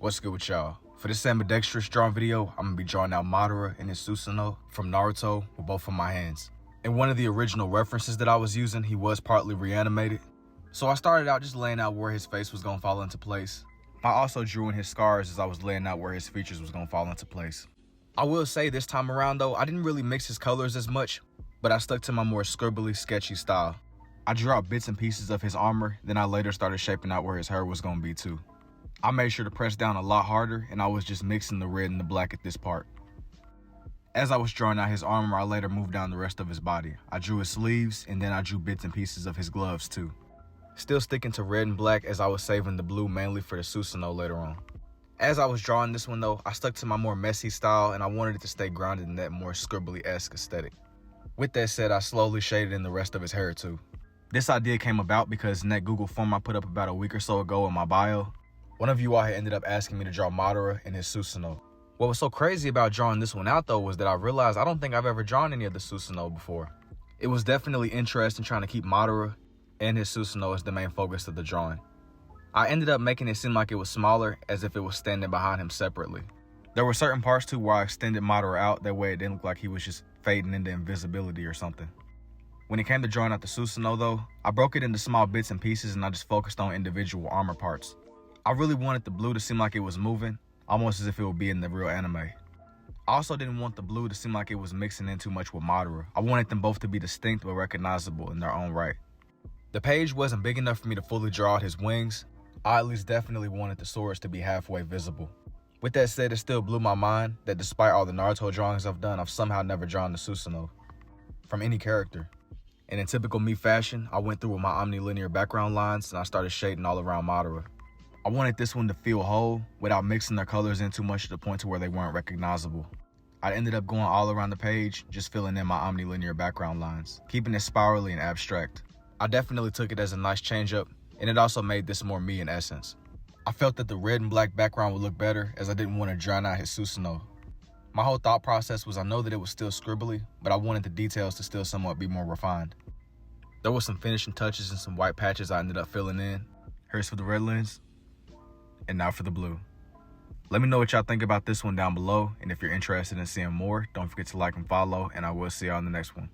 What's good with y'all? For this ambidextrous drawing video, I'm gonna be drawing out Madara and his Susanoo from Naruto with both of my hands. In one of the original references that I was using, he was partly reanimated. So I started out just laying out where his face was gonna fall into place. I also drew in his scars as I was laying out where his features was gonna fall into place. I will say this time around though, I didn't really mix his colors as much, but I stuck to my more scribbly, sketchy style. I drew out bits and pieces of his armor, then I later started shaping out where his hair was gonna be too. I made sure to press down a lot harder, and I was just mixing the red and the black at this part. As I was drawing out his armor, I later moved down the rest of his body. I drew his sleeves, and then I drew bits and pieces of his gloves too. Still sticking to red and black as I was saving the blue mainly for the Susanoo later on. As I was drawing this one though, I stuck to my more messy style, and I wanted it to stay grounded in that more scribbly-esque aesthetic. With that said, I slowly shaded in the rest of his hair too. This idea came about because in that Google form I put up about a week or so ago in my bio, one of you all had ended up asking me to draw Madara and his Susanoo. What was so crazy about drawing this one out though was that I realized I don't think I've ever drawn any of the Susanoo before. It was definitely interesting trying to keep Madara and his Susanoo as the main focus of the drawing. I ended up making it seem like it was smaller, as if it was standing behind him separately. There were certain parts too where I extended Madara out, that way it didn't look like he was just fading into invisibility or something. When it came to drawing out the Susanoo though, I broke it into small bits and pieces and I just focused on individual armor parts. I really wanted the blue to seem like it was moving, almost as if it would be in the real anime. I also didn't want the blue to seem like it was mixing in too much with Madara. I wanted them both to be distinct but recognizable in their own right. The page wasn't big enough for me to fully draw out his wings. I at least definitely wanted the swords to be halfway visible. With that said, it still blew my mind that despite all the Naruto drawings I've done, I've somehow never drawn the Susanoo from any character. And in typical me fashion, I went through with my omnilinear background lines and I started shading all around Madara. I wanted this one to feel whole without mixing their colors in too much to the point to where they weren't recognizable. I ended up going all around the page, just filling in my omnilinear background lines, keeping it spirally and abstract. I definitely took it as a nice change up, and it also made this more me in essence. I felt that the red and black background would look better as I didn't want to drown out his Susanoo. My whole thought process was I know that it was still scribbly, but I wanted the details to still somewhat be more refined. There was some finishing touches and some white patches I ended up filling in. Here's for the red lens. And now for the blue. Let me know what y'all think about this one down below, and if you're interested in seeing more, don't forget to like and follow, and I will see y'all in the next one.